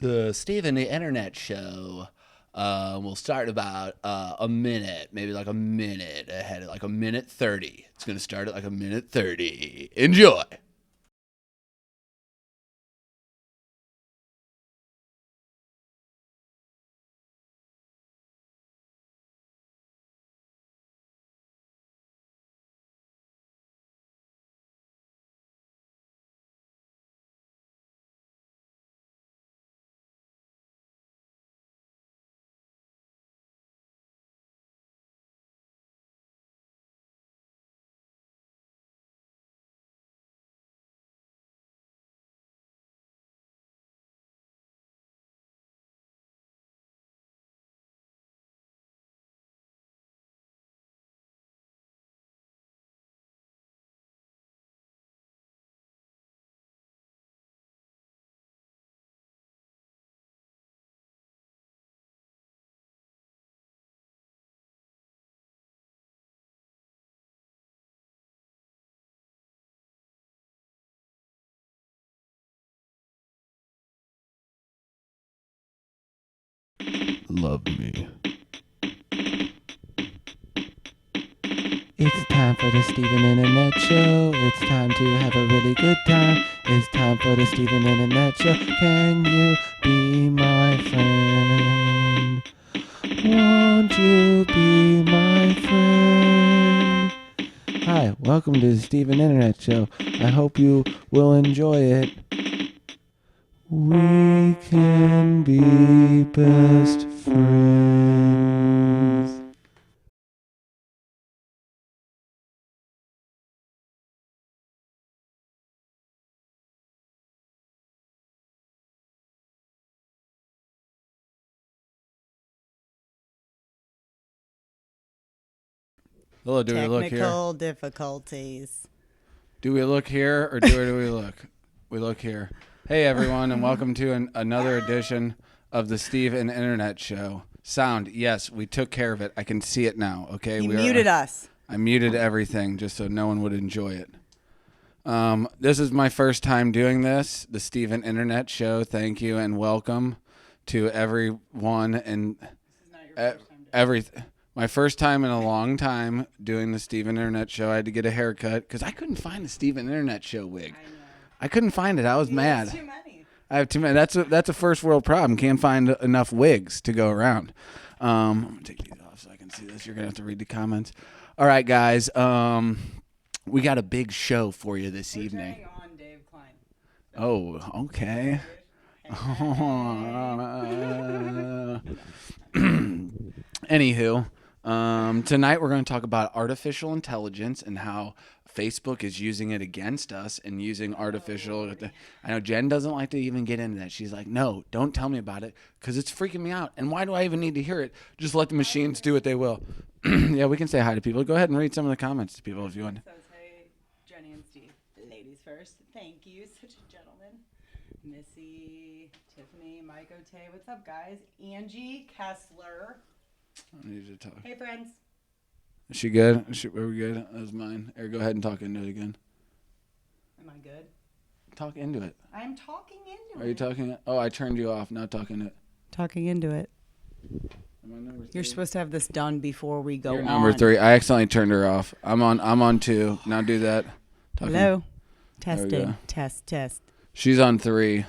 The Steve and the Internet Show will start about a minute, maybe like a minute ahead, like a minute 30. It's going to start at like a minute 30. Enjoy. Love me. It's time for the Steven Internet Show. It's time to have a really good time. It's time for the Steven Internet Show. Can you be my friend? Won't you be my friend? Hi, welcome to the Steven Internet Show. I hope you will enjoy it. We can be best friends. Hello, do we look here? Technical difficulties. Do we look here or do we look? We look here. Hey, everyone, and welcome to another edition of the Steve and Internet Show. Sound, yes, we took care of it. I can see it now, okay? You muted us. I muted everything just so no one would enjoy it. This is my first time doing this, the Steve and Internet Show. Thank you and welcome to everyone and everything. My first time in a long time doing the Steve and Internet Show. I had to get a haircut because I couldn't find the Steve and Internet Show wig. I couldn't find it. I was mad. Too many. I have too many. That's a first world problem. Can't find enough wigs to go around. I'm gonna take these off so I can see this. You're gonna have to read the comments. All right, guys. We got a big show for you this evening. Turning on Dave Klein. Oh, okay. Anywho, tonight we're going to talk about artificial intelligence and how Facebook is using it against us and using artificial. I know Jen doesn't like to even get into that. She's like, no, don't tell me about it because it's freaking me out. And why do I even need to hear it? Just let the machines do what they will. Yeah, we can say hi to people. Go ahead and read some of the comments to people if you want. Says, hey, Jenny and Steve. Ladies first. Thank you. Such a gentleman. Missy, Tiffany, Mike O'Tay. What's up, guys? Angie Kessler. I need you to talk. Hey, friends. Is she good? Are we good? That was mine. Go ahead and talk into it again. Am I good? Talk into it. I'm talking into it. Are you talking? Oh, I turned you off. Now talk into it. Talking into it. Am I number 3? You're supposed to have this done before we go You're on. number 3. I accidentally turned her off. I'm on 2. Now do that. Talking. Hello. Testing. Test. She's on 3.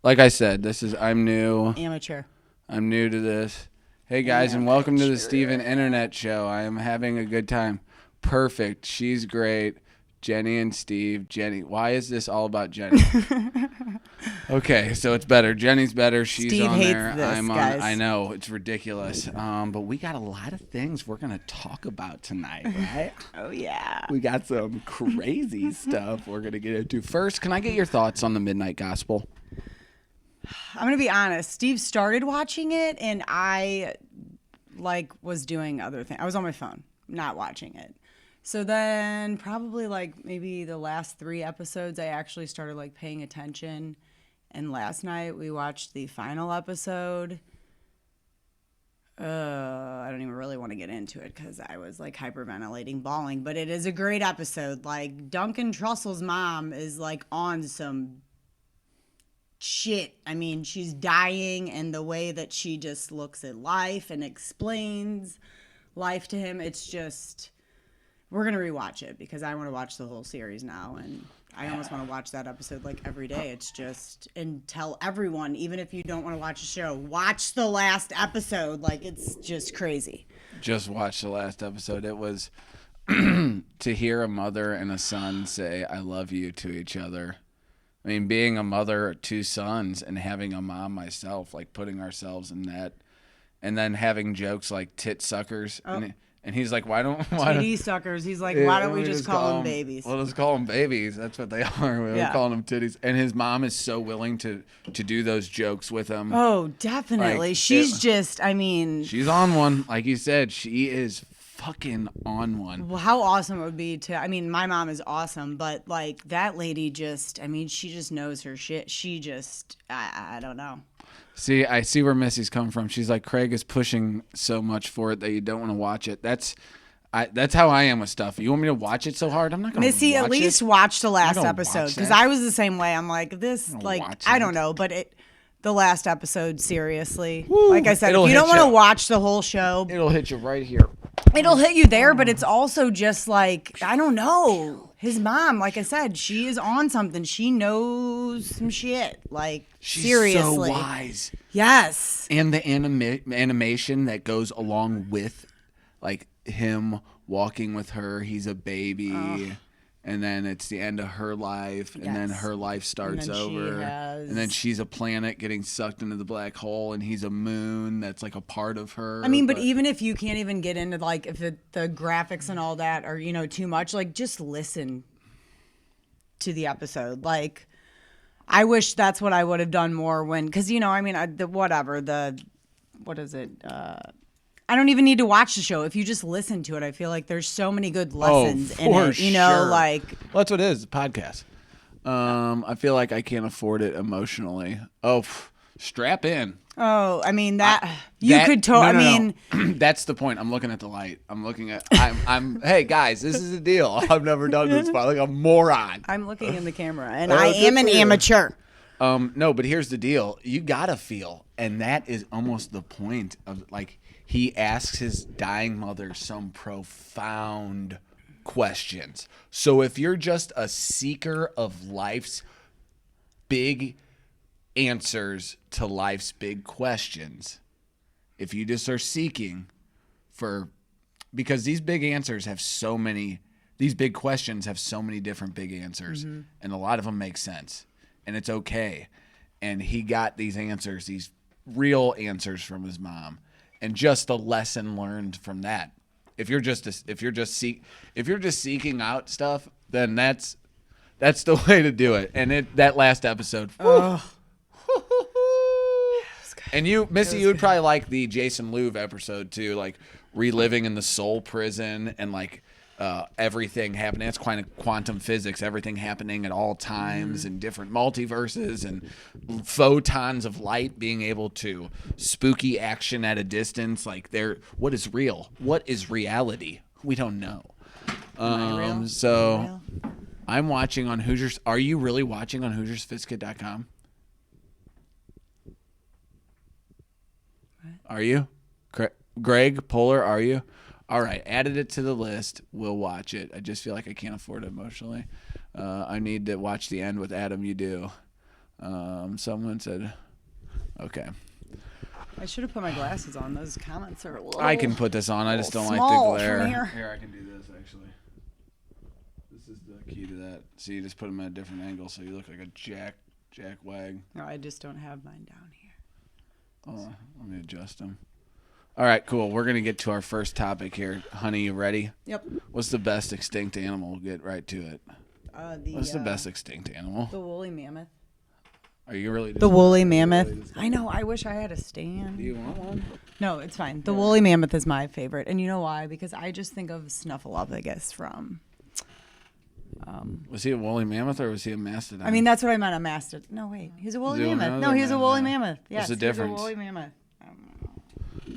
Like I said, I'm new. Amateur. I'm new to this. Hey guys, and welcome to the Steven Internet Show. I am having a good time. Perfect. She's great. Jenny and Steve. Jenny. Why is this all about Jenny? Okay, so it's better. Jenny's better. She's Steve on hates there. this, I'm on. guys. I know it's ridiculous. But we got a lot of things we're gonna talk about tonight, right? Oh, yeah. We got some crazy stuff we're gonna get into. First, can I get your thoughts on the Midnight Gospel? I'm going to be honest. Steve started watching it, and I, was doing other things. I was on my phone, not watching it. So then probably, maybe the last 3 episodes, I actually started, paying attention. And last night, we watched the final episode. I don't even really want to get into it because I was, hyperventilating, bawling. But it is a great episode. Duncan Trussell's mom is, on some shit. I mean, she's dying, and the way that she just looks at life and explains life to him, it's just, we're going to rewatch it because I want to watch the whole series now, and I almost want to watch that episode like every day. It's just, and tell everyone, even if you don't want to watch the show, watch the last episode. Like, it's just crazy. Just watch the last episode. It was to hear a mother and a son say, I love you to each other. I mean, being a mother of 2 sons and having a mom myself, like putting ourselves in that, and then having jokes like tit suckers. And he's like, TD suckers. He's like, why don't we just call them babies? Well, let's call them babies. That's what they are. We're calling them titties. And his mom is so willing to do those jokes with him. Oh, definitely. Like, she's just, I mean. She's on one. Like you said, she is fucking on one. Well, how awesome it would be to, I mean, my mom is awesome, but like that lady just, I mean, she just knows her shit. She just, I don't know. See, I see where Missy's come from. She's like, Craig is pushing so much for it that you don't want to watch it. That's how I am with stuff. You want me to watch it so hard? I'm not going to watch it. Missy, at least watch the last episode, because I was the same way. I'm like, this, like, I don't know, but the last episode, seriously. Woo, like I said, if you don't want to watch the whole show. It'll hit you right here. It'll hit you there, but it's also just like, I don't know. His mom, like I said, she is on something. She knows some shit. Like, she's seriously. so wise. Yes. And the animation that goes along with, like, him walking with her. He's a baby. And then it's the end of her life. And then her life starts over. And then she's a planet getting sucked into the black hole. And he's a moon that's like a part of her. I mean, but even if you can't even get into like if the graphics and all that are, too much, like just listen to the episode. Like, I wish that's what I would have done more when, because, I mean, what is it? I don't even need to watch the show. If you just listen to it, I feel like there's so many good lessons in it. Sure. Like, well, that's what it is, a podcast. I feel like I can't afford it emotionally. Strap in. Oh, I mean I mean, that's the point. I'm looking at the light. I'm hey guys, this is the deal. I've never done this before. Like a moron. I'm looking in the camera, and I am an amateur. No, but here's the deal. You gotta feel, and that is almost the point of, like, he asks his dying mother some profound questions. So if you're just a seeker of life's big answers to life's big questions, if you just are seeking for, because these big answers have so many, these big questions have so many different big answers, and a lot of them make sense, and it's okay. And he got these answers, these real answers from his mom. And just the lesson learned from that. If you're just seeking out stuff, then that's the way to do it. And that last episode, and you, Missy, you would probably like the Jason Louv episode too, like reliving in the soul prison and like everything happening. That's quantum physics, everything happening at all times and different multiverses and photons of light being able to spooky action at a distance. Like, what is real? What is reality? We don't know. So I'm watching on Hoosiers. Are you really watching on HoosiersFistKit.com? Are you? Greg Polar, are you? All right, added it to the list. We'll watch it. I just feel like I can't afford it emotionally. I need to watch the end with Adam. You do. Someone said, okay. I should have put my glasses on. Those comments are a little. I can put this on. I just don't like the glare. Here, I can do this actually. This is the key to that. So you just put them at a different angle, so you look like a jack wag. No, I just don't have mine down here. Oh, let me adjust them. All right, cool. We're going to get to our first topic here. Honey, you ready? Yep. What's the best extinct animal? We'll get right to it. What's the best extinct animal? The woolly mammoth. Are you really? The woolly mammoth. I know. I wish I had a stand. Do you want one? No, it's fine. The woolly mammoth is my favorite. And you know why? Because I just think of Snuffleupagus from... was he a woolly mammoth or was he a mastodon? I mean, that's what I meant. A mastodon. No, wait. He's a woolly mammoth. No, he's a woolly mammoth. Yes, what's the difference? He's a woolly mammoth.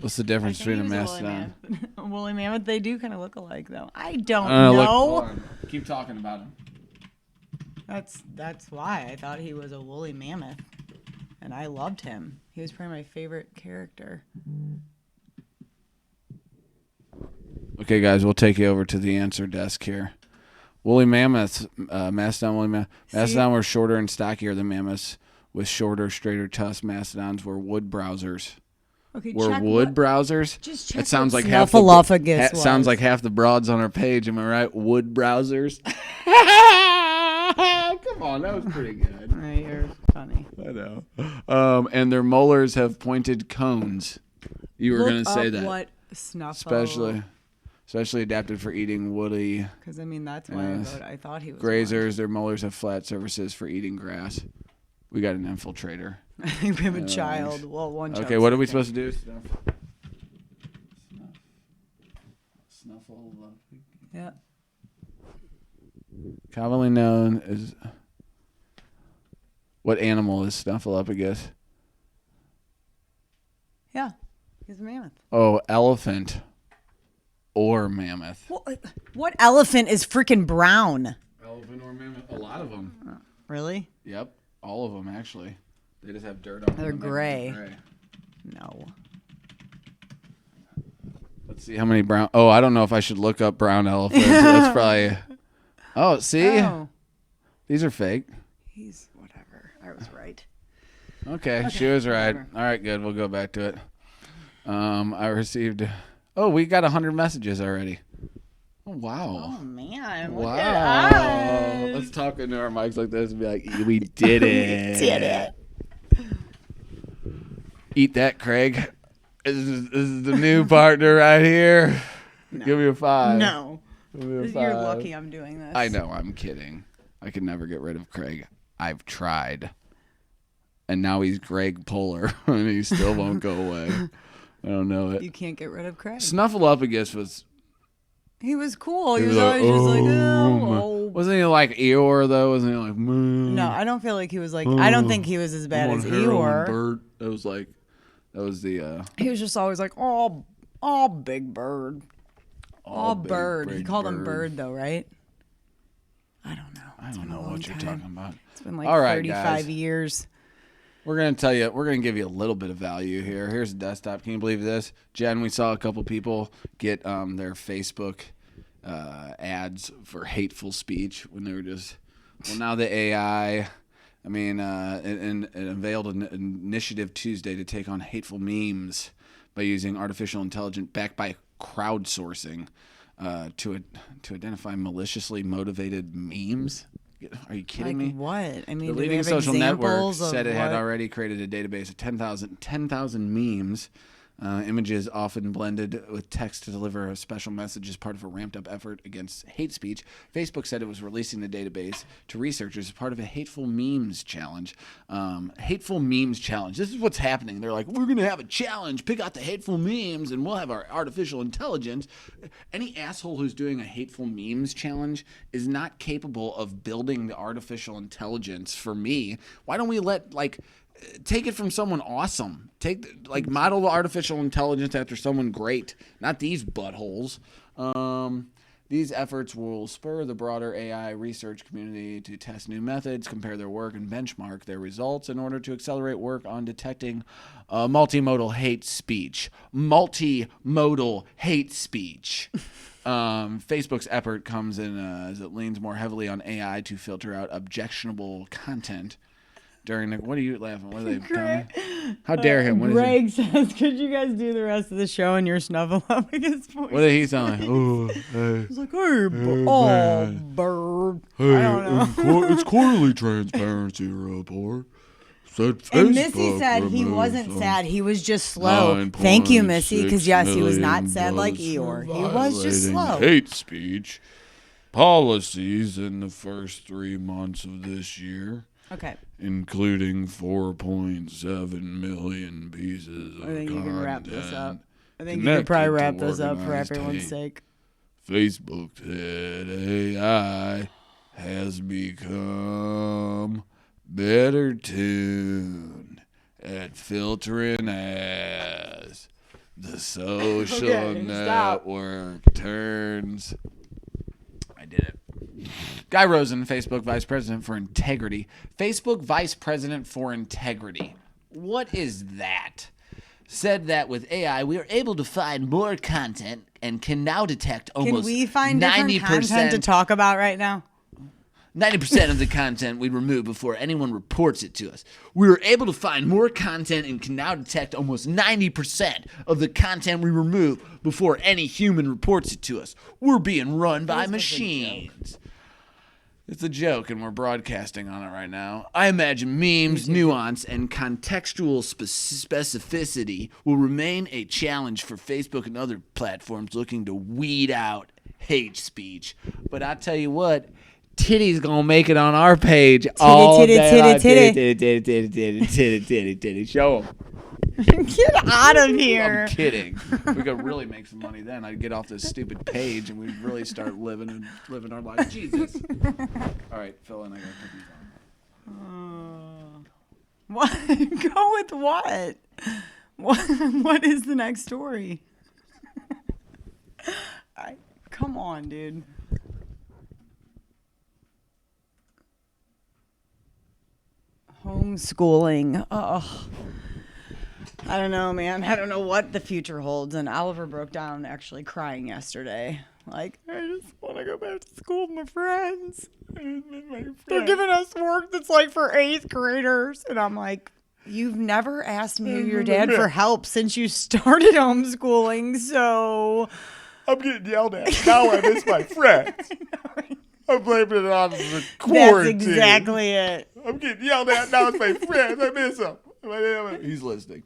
What's the difference between a mastodon? A woolly mammoth. They do kind of look alike, though. I don't know. Keep talking about him. That's why I thought he was a woolly mammoth. and I loved him. He was probably my favorite character. Okay, guys, we'll take you over to the answer desk here. Woolly mammoths, mastodon, woolly mammoth. Mastodon were shorter and stockier than mammoths, with shorter, straighter tusks. Mastodons were wood browsers. Okay, Were check wood what, browsers? just check It sounds what like half the Snuffleupagus was. sounds like half the broads on our page. Am I right? Wood browsers. Come on, that was pretty good. You're funny. I know. And their molars have pointed cones. You were going to say that. What Snuffle? Especially adapted for eating woody Because I mean that's why I thought he was grazers. Their molars have flat surfaces for eating grass. We got an infiltrator. I think we have a child. Well, one child. Okay, what are we supposed to do? Snuffle. Yeah. Commonly known as. What animal is Snuffleupagus? Yeah. He's a mammoth. Oh, elephant. Or mammoth. What elephant is freaking brown? Elephant or mammoth? A lot of them. Really? Yep, all of them actually. They just have dirt on them. They're to make them gray. gray. No. Let's see how many brown. Oh, I don't know if I should look up brown elephants. That's probably. Oh, see, these are fake. He's whatever. I was right. Okay, she was right. whatever. All right, good. We'll go back to it. I received. Oh, we got 100 messages already. Oh, wow. Oh man! Look Wow. at us. Let's talk into our mics like this and be like, we did it. We did it. Eat that, Craig. This is the new partner right here. No. Give me a 5. No. Give me a 5. You're lucky I'm doing this. I know, I'm kidding. I can never get rid of Craig. I've tried. And now he's Greg Polar, and he still won't go away. I don't know it. You can't get rid of Craig. Snuffleupagus was... He was cool. He He was was always like, just like, "Oh, oh. Wasn't he like Eeyore, though? Wasn't he like... No, I don't feel like he was like. I don't think he was as bad as Eeyore. Bird. That was like... That was the... He was just always like, oh, big bird. Oh, bird. He called him bird, though, right? I don't know. I don't know what you're talking about. It's been like All right, 35 guys. years. We're going to tell you, we're going to give you a little bit of value here. Here's a desktop. Can you believe this? Jen, we saw a couple people get their Facebook ads for hateful speech when they were just, well, now the AI, I mean, it unveiled an initiative Tuesday to take on hateful memes by using artificial intelligence backed by crowdsourcing to identify maliciously motivated memes. Are you kidding me? What? I mean, The do they leading have social network examples of said it had what? already created a database of 10,000 memes, images often blended with text to deliver a special message as part of a ramped-up effort against hate speech. Facebook said it was releasing the database to researchers as part of a hateful memes challenge. Hateful memes challenge. This is what's happening. They're like, we're going to have a challenge. Pick out the hateful memes, and we'll have our artificial intelligence. Any asshole who's doing a hateful memes challenge is not capable of building the artificial intelligence for me. Why don't we take it from someone awesome? Model the artificial intelligence after someone great, not these buttholes. These efforts will spur the broader AI research community to test new methods, compare their work, and benchmark their results in order to accelerate work on detecting multimodal hate speech. Multimodal hate speech. Facebook's effort comes in as it leans more heavily on AI to filter out objectionable content. During the, what are you laughing? What are they telling me? How dare him? What is Greg says, could you guys do the rest of the show in your Snuffleupagus voice? What did he sound like? Oh, hey. He's like, hey, bird. Hey, I don't know. it's quarterly transparency report. And Missy said he wasn't sad. He was just slow. Thank you, Missy, because yes, he was not sad like Eeyore. He was just slow. Hate speech policies in the first 3 months of this year. Okay. Including 4.7 million pieces of content. I think you can wrap this up. I think you could probably wrap this up for everyone's sake. Facebook said AI has become better tuned at filtering as the social network turns. I did it. Guy Rosen, Facebook Vice President for Integrity. Facebook Vice President for Integrity. What is that? Said that with AI, we are able to find more content and can now detect almost Can we find different 90%, content to talk about right now? 90% of the content we remove before anyone reports it to us. We are able to find more content and can now detect almost 90% of the content we remove before any human reports it to us. We're being run by machines. It's a joke, and we're broadcasting on it right now. I imagine memes, nuance, and contextual specificity will remain a challenge for Facebook and other platforms looking to weed out hate speech. But I tell you what, Titty's gonna make it on our page all day. Titty. Show them. Get out of here. I'm kidding. We could really make some money then. I'd get off this stupid page and we'd really start living our life. Jesus. All right, Phil and I got cookies on. What? Go with what? What is the next story? Come on, dude. Homeschooling. Oh. I don't know, man. I don't know what the future holds. And Oliver broke down actually crying yesterday. Like, I just want to go back to school with my friends. They're giving us work that's like for 8th graders. And I'm like, you've never asked me or your dad for help since you started homeschooling. So I'm getting yelled at. Now I miss my friends. I'm blaming it on the quarantine. That's exactly it. I'm getting yelled at. Now it's my friends. I miss them. He's listening.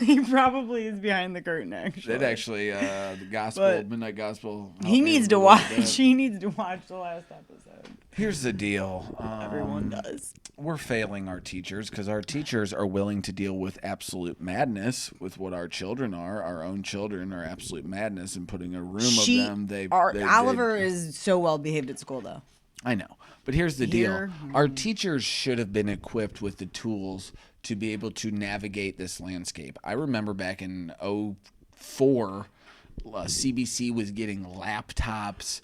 He probably is behind the curtain, actually. That actually, the gospel, midnight gospel. He needs to watch. He needs to watch the last episode. Here's the deal. Everyone does. We're failing our teachers because our teachers are willing to deal with absolute madness with what our children are. Our own children are absolute madness, and putting a room of them. Oliver is so well behaved at school, though. I know. But here's the deal. Our teachers should have been equipped with the tools to be able to navigate this landscape. I remember back in 2004, CBC was getting laptops,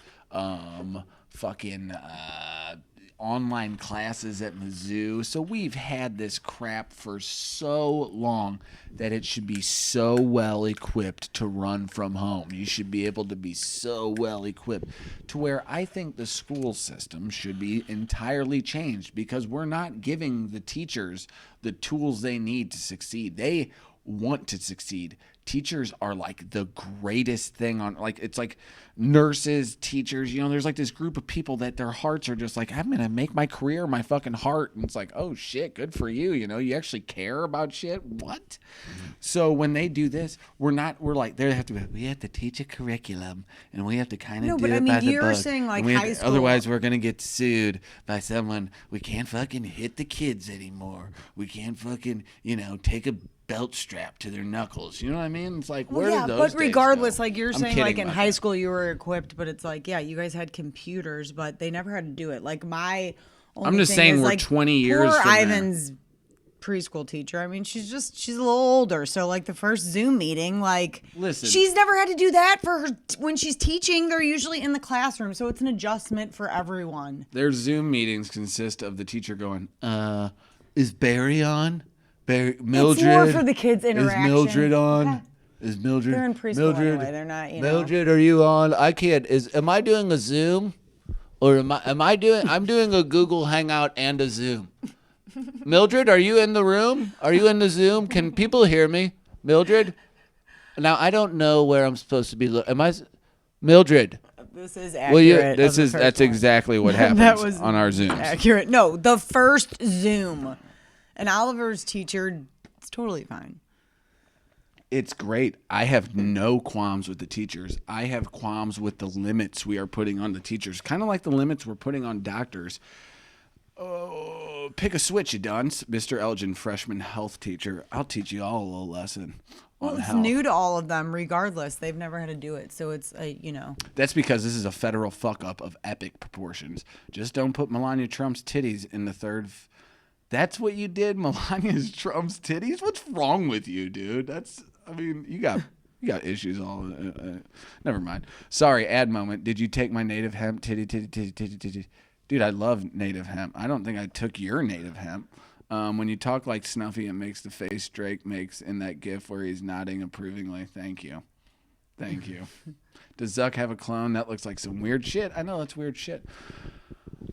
online classes at Mizzou. So we've had this crap for so long that it should be so well equipped to run from home. You should be able to be so well equipped to where I think the school system should be entirely changed because we're not giving the teachers the tools they need to succeed. They want to succeed. Teachers are like the greatest thing on, like, it's like nurses, teachers, there's like this group of people that their hearts are just like, I'm going to make my career my fucking heart. And it's like, oh shit, good for you. You actually care about shit. What? So when they do this, we have to teach a curriculum and we have to kind of do it by the book. You're saying like high school. Otherwise we're going to get sued by someone. We can't fucking hit the kids anymore. We can't fucking, take a belt strap to their knuckles. You know what I mean? It's like, where did those but regardless, days go? like you're I'm saying, kidding, like in by high the school you were equipped, but it's like, yeah, you guys had computers, but they never had to do it. Like my only I'm just thing saying is, we're like, 20 years poor from there. Ivan's preschool teacher. I mean, she's a little older, so like the first Zoom meeting, like, listen, she's never had to do that for her when she's teaching. They're usually in the classroom, so it's an adjustment for everyone. Their Zoom meetings consist of the teacher going, is Barry on? Mildred, it's more for the kids' interaction. Is Mildred on? Yeah. Is Mildred? They're in preschool anyway. They're not. Mildred, are you on? I can't. Am I doing a Zoom, or am I doing? I'm doing a Google Hangout and a Zoom. Mildred, are you in the room? Are you in the Zoom? Can people hear me? Mildred. Now I don't know where I'm supposed to be. Am I? Mildred. This is accurate. That's exactly what happens on our Zooms. Accurate. No, the first Zoom. And Oliver's teacher, it's totally fine. It's great. I have no qualms with the teachers. I have qualms with the limits we are putting on the teachers. Kind of like the limits we're putting on doctors. Oh, pick a switch, you dunce. Mr. Elgin, freshman health teacher. I'll teach you all a little lesson. Well, it's new to all of them, regardless. They've never had to do it, so it's That's because this is a federal fuck up of epic proportions. Just don't put Melania Trump's titties in the third. That's what you did, Melania Trump's titties. What's wrong with you, dude? You got issues. Never mind. Sorry, ad moment. Did you take my native hemp titty? Dude, I love native hemp. I don't think I took your native hemp. When you talk like Snuffy, it makes the face Drake makes in that gif where he's nodding approvingly. Thank you. Thank you. Does Zuck have a clone? That looks like some weird shit. I know that's weird shit.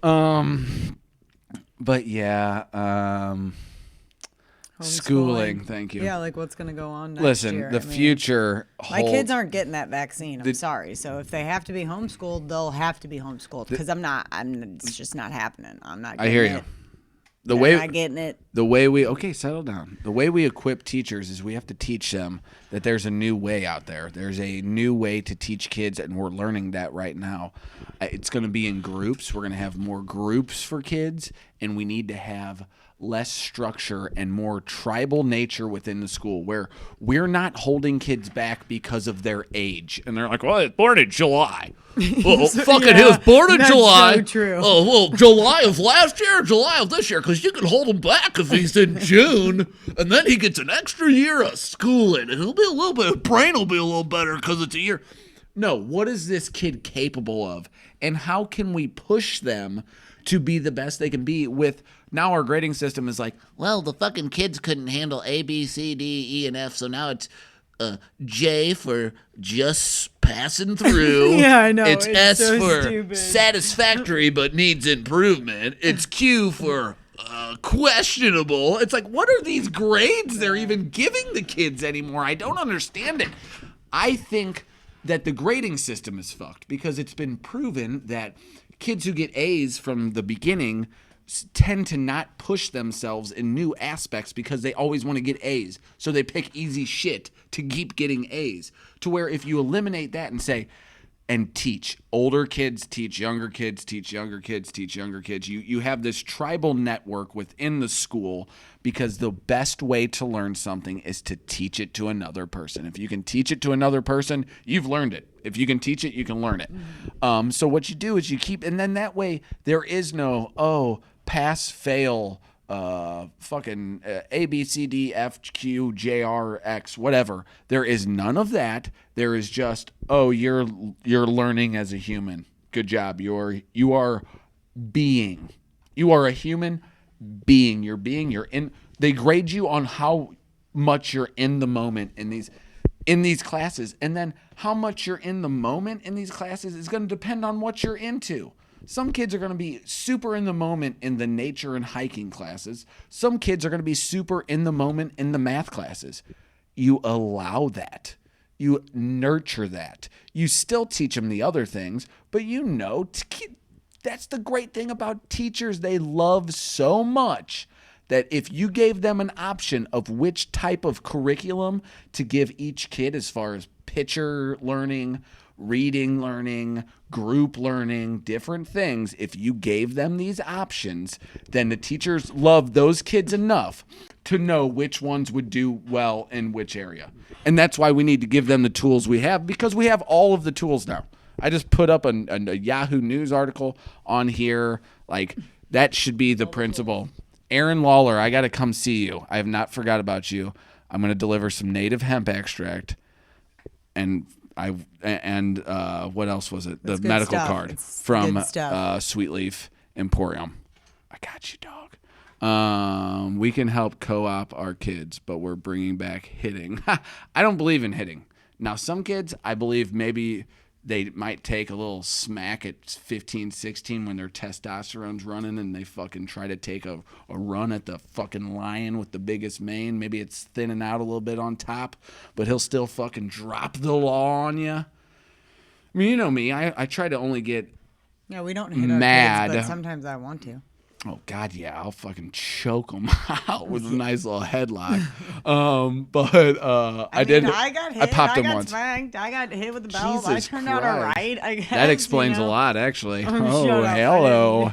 But yeah, schooling. Thank you. Yeah, like what's going to go on next Listen, year? the future. My kids aren't getting that vaccine. I'm sorry. So if they have to be homeschooled, they'll have to be homeschooled because it's just not happening. I'm not. Getting I hear it. you. They're not getting it. The way we settle down. The way we equip teachers is we have to teach them that there's a new way out there. There's a new way to teach kids, and we're learning that right now. It's going to be in groups. We're going to have more groups for kids, and we need to have less structure and more tribal nature within the school where we're not holding kids back because of their age. And they're like, well, it's born in July. Well, fucking his born in that's July. so true. Oh, well, July of last year or July of this year, because you can hold him back if he's in June, and then he gets an extra year of schooling, and he'll be a little bit, his brain will be a little better because it's a year. No, what is this kid capable of? And how can we push them to be the best they can be with now our grading system is like, well, the fucking kids couldn't handle A, B, C, D, E, and F, so now it's J for just passing through. Yeah, I know. It's S so for stupid. satisfactory but needs improvement. It's Q for questionable. It's like, what are these grades they're even giving the kids anymore? I don't understand it. I think that the grading system is fucked because it's been proven that kids who get A's from the beginning tend to not push themselves in new aspects because they always want to get A's. So they pick easy shit to keep getting A's. To where if you eliminate that and say, and teach older kids, teach younger kids, teach younger kids, teach younger kids. You have this tribal network within the school because the best way to learn something is to teach it to another person. If you can teach it to another person, you've learned it. If you can teach it, you can learn it. So what you do is you keep, and then that way there is no, pass, fail, fucking A, B, C, D, F, Q, J, R, X, whatever. There is none of that. There is just, you're learning as a human. Good job. You are being. You are a human being. You're being. You're in. They grade you on how much you're in the moment in these classes, and then how much you're in the moment in these classes is going to depend on what you're into. Some kids are going to be super in the moment in the nature and hiking classes. Some kids are going to be super in the moment in the math classes. You allow that. You nurture that. You still teach them the other things, but that's the great thing about teachers. They love so much that if you gave them an option of which type of curriculum to give each kid as far as picture learning, reading learning, group learning, different things, if you gave them these options, then the teachers love those kids enough to know which ones would do well in which area. And that's why we need to give them the tools we have, because we have all of the tools now. I just put up a Yahoo News article on here. Like, that should be the principle. Aaron Lawler, I got to come see you. I have not forgot about you. I'm going to deliver some native hemp extract and what else was it? The good medical stuff. card It's from good stuff. Sweet Leaf Emporium. I got you, dog. We can help co-op our kids, but we're bringing back hitting. I don't believe in hitting. Now, some kids, I believe maybe they might take a little smack at 15, 16 when their testosterone's running and they fucking try to take a run at the fucking lion with the biggest mane. Maybe it's thinning out a little bit on top, but he'll still fucking drop the law on you. I mean, you know me. I try to only get Yeah, we don't hit mad. our kids, but sometimes I want to. Oh, God, yeah. I'll fucking choke them out with a nice little headlock. I did. I got hit. I popped I him got once. spanked. I got hit with the belt. I Jesus turned out all Christ. right, I guess. That explains you know? a lot, actually. shut Oh, up. hello.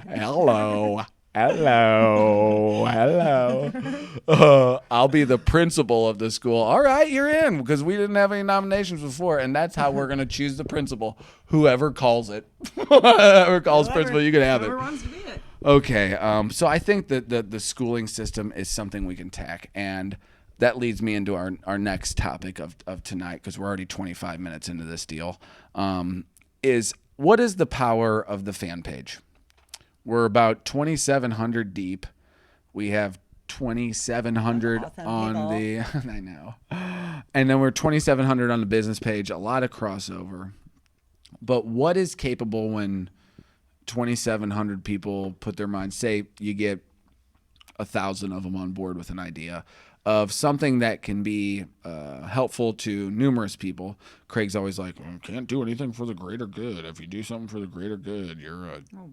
I'll be the principal of the school. All right, you're in, because we didn't have any nominations before, and that's how we're going to choose the principal. Whoever calls it. Whoever calls principal, you can have it. Whoever wants to be it. Okay, so I think that the schooling system is something we can tack, and that leads me into our next topic of tonight, because we're already 25 minutes into this deal, is what is the power of the fan page? We're about 2,700 deep. We have 2,700 Awesome on people. the I know. And then we're 2,700 on the business page, a lot of crossover. But what is capable when 2,700 people put their minds, say you get 1,000 of them on board with an idea of something that can be helpful to numerous people. Craig's always like, well, can't do anything for the greater good. If you do something for the greater good,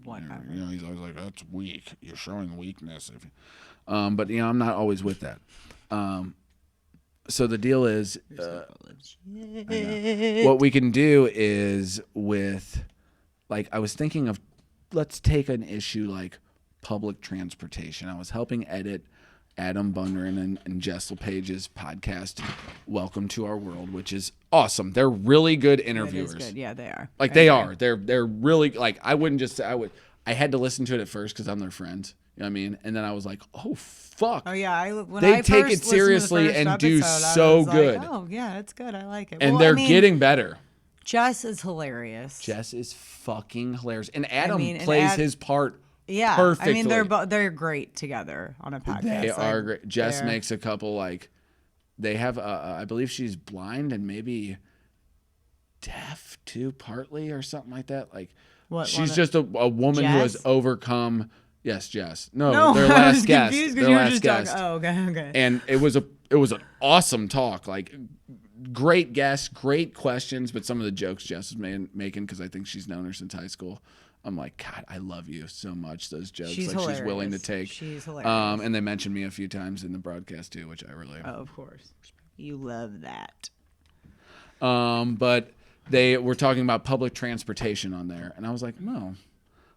Whatever. he's always like, that's weak. You're showing weakness. But I'm not always with that. So the deal is, what we can do is with, like, I was thinking of, let's take an issue like public transportation. I was helping edit Adam Bunrin and Jess LePage's podcast, Welcome to Our World, which is awesome. They're really good interviewers. It is good. Yeah, they are. Like, they are. They're really, like, I wouldn't just say, I had to listen to it at first because I'm their friend. You know what I mean? And then I was like, oh, fuck. Oh yeah, when They I take first it seriously listened to the and first do episode, I so was good. Like, oh yeah, it's good. I like it. And Well, they're I mean, getting better. Jess is hilarious. Jess is fucking hilarious. And Adam mean, and plays his part Yeah, perfectly. I mean they're great together on a podcast. They Like, are great. Jess they're- makes a couple, like, they have, I believe she's blind and maybe deaf too, partly, or something like that. Like, What, she's one of- just a woman who has Jess? overcome. Yes, Jess. No, No, their I last was guest. confused Their because you were last just guest. talking. Oh, okay. And it was an awesome talk. Like, great guests, great questions, but some of the jokes Jess is making, because I think she's known her since high school. I'm like, God, I love you so much. Those jokes, She's like, she's willing to hilarious. take. She's hilarious. And they mentioned me a few times in the broadcast too, which I really. Oh, of course, you love that. But they were talking about public transportation on there, and I was like, no.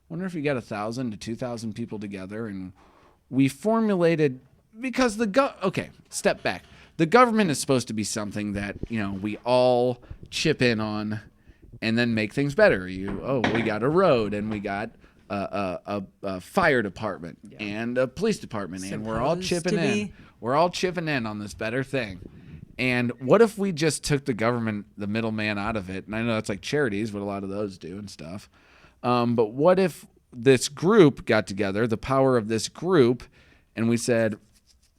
Wonder if you got 1,000 to 2,000 people together, and we formulated, because okay, step back. The government is supposed to be something that, we all chip in on and then make things better. We got a road, and we got a fire department and a police department, and we're all Supposed chipping to in. be. We're all chipping in on this better thing. And what if we just took the government, the middleman, out of it? And I know that's like charities, what a lot of those do and stuff. But what if this group got together, the power of this group, and we said,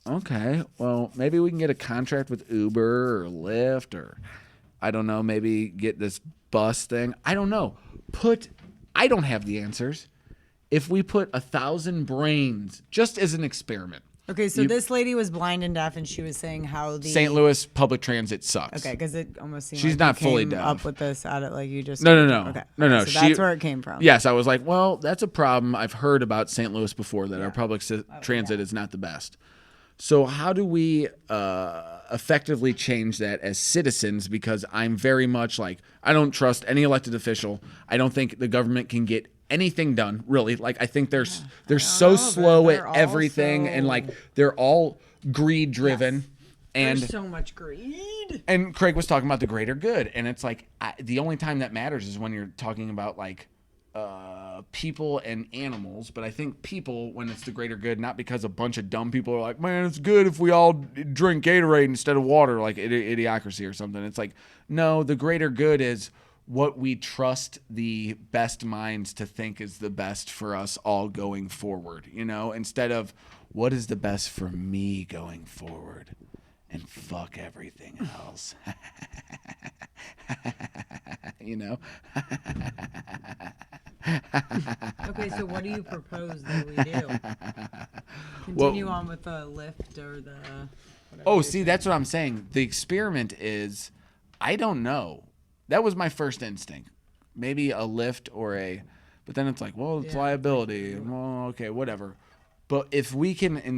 okay, well, maybe we can get a contract with Uber or Lyft, or I don't know, maybe get this bus thing. I don't know. I don't have the answers. If we put 1,000 brains, just as an experiment. Okay, so this lady was blind and deaf, and she was saying how the St. Louis public transit sucks. Okay, because it almost seemed She's like not you fully came deaf. up with this out of like you just No. Okay, No. So that's where it came from. Yes, I was like, well, that's a problem. I've heard about St. Louis before, that our public transit is not the best. So how do we effectively change that as citizens? Because I'm very much like, I don't trust any elected official. I don't think the government can get anything done, really. Like, I think they're so slow they're at everything, also- and like they're all greed driven. And There's so much greed. And Craig was talking about the greater good, and it's like, the only time that matters is when you're talking about like people and animals. But I think people, when it's the greater good, not because a bunch of dumb people are like, man, it's good if we all drink Gatorade instead of water, like idiocracy or something. It's like, no, the greater good is what we trust the best minds to think is the best for us all going forward, instead of what is the best for me going forward, and fuck everything else. Okay, so what do you propose that we do? Continue on with the lift or the. Oh, see, that's what I'm saying. The experiment is, I don't know. That was my first instinct. Maybe a lift but then it's like, well, it's liability. Well, okay, whatever. But if we can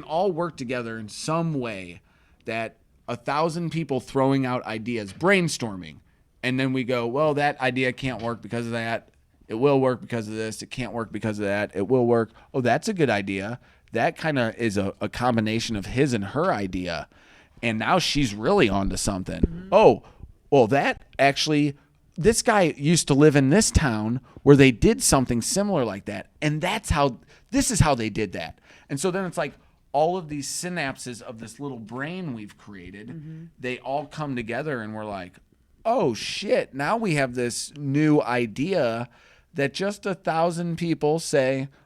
all work together in some way, that 1,000 people throwing out ideas, brainstorming, and then we go, well, that idea can't work because of that. It will work because of this. It can't work because of that. It will work. Oh, that's a good idea. That kind of is a combination of his and her idea. And now she's really onto something. Mm-hmm. Oh, well, this guy used to live in this town where they did something similar like that. And this is how they did that. And so then it's like all of these synapses of this little brain we've created, they all come together, and we're like, oh shit, now we have this new idea that just 1,000 people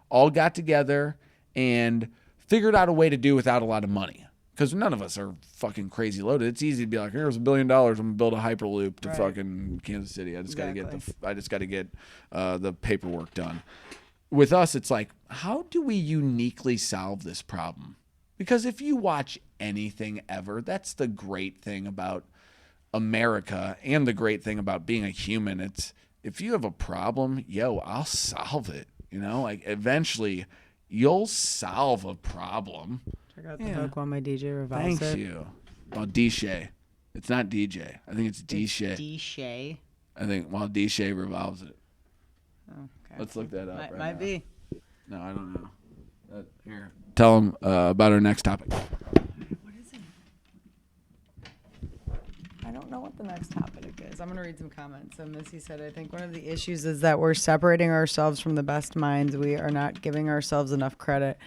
all got together and figured out a way to do without a lot of money. Because none of us are fucking crazy loaded. It's easy to be like, here's $1 billion. I'm gonna build a hyperloop to fucking Kansas City. I just got to get the paperwork done. With us, it's like, how do we uniquely solve this problem? Because if you watch anything ever, that's the great thing about America and the great thing about being a human. It's if you have a problem, I'll solve it. Like eventually, you'll solve a problem. Check out the hook while my DJ revolves it. Thank you. Well, D-Shay. It's not DJ. I think it's D-Shay. D-Shay. I think while D-Shay revolves it. Oh, okay. Let's look that up. Might be. No, I don't know. Here. Tell them about our next topic. What is it? I don't know what the next topic is. I'm going to read some comments. So Missy said, I think one of the issues is that we're separating ourselves from the best minds. We are not giving ourselves enough credit.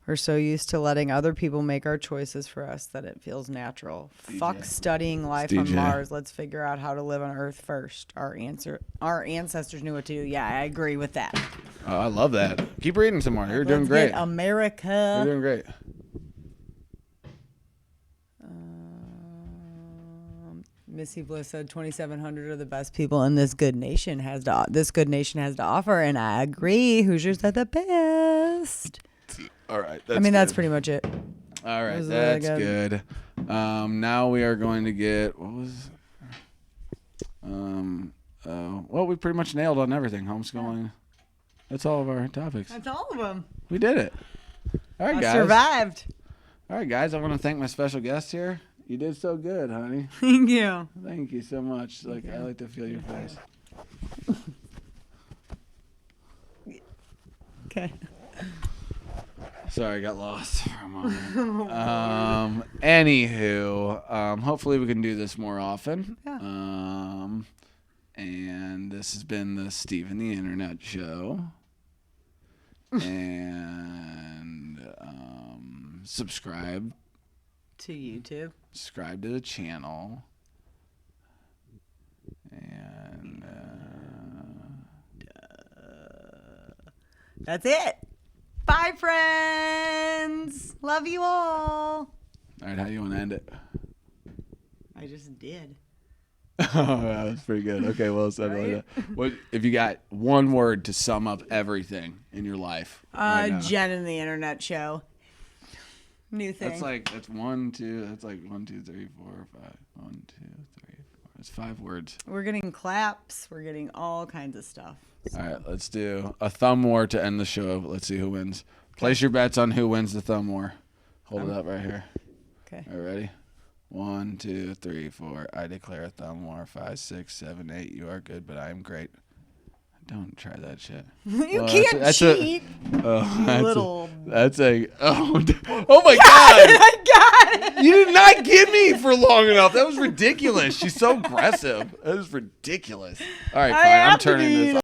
We're so used to letting other people make our choices for us that it feels natural. DJ. Fuck studying life on Mars. Let's figure out how to live on Earth first. Our ancestors knew what to do. Yeah, I agree with that. Oh, I love that. Keep reading some more. You're doing great. America. You're doing great. Missy Bliss said 2,700 are the best people, and this good nation has to offer, and I agree. Hoosiers are the best. All right. That's pretty much it. All right, really that's good. Now we are going to get well, we pretty much nailed on everything. Homeschooling. That's all of our topics. That's all of them. We did it. All right, I guys. survived. All right, guys. I want to thank my special guest here. You did so good, honey. Thank you. Thank you so much. I like to feel your face. Okay. Sorry, I got lost for a moment. Anywho, hopefully we can do this more often. Yeah. And this has been the Steve and the Internet Show. And subscribe To YouTube. Subscribe to the channel. And That's it. Bye, friends. Love you all. all right, how do you want to end it? I just did. Oh, that was pretty good. Okay, well said. Right? What if you got one word to sum up everything in your life? right now? Jen and the Internet Show. New thing. That's like 1, 2. That's like 1, 2, 3, 4, 5. 1, 2, 3, 4. It's 5 words. We're getting claps. We're getting all kinds of stuff. All right, let's do a thumb war to end the show. Let's see who wins. Place your bets on who wins the thumb war. Hold it up right here. Okay. All right, ready? 1, 2, 3, 4. I declare a thumb war. 5, 6, 7, 8. You are good, but I am great. Don't try that shit. You Well, can't that's cheat. Oh, You that's little. oh my God! I got it. You did not get me for long enough. That was ridiculous. She's so aggressive. That was ridiculous. All right, I fine. I'm have to turning be this off.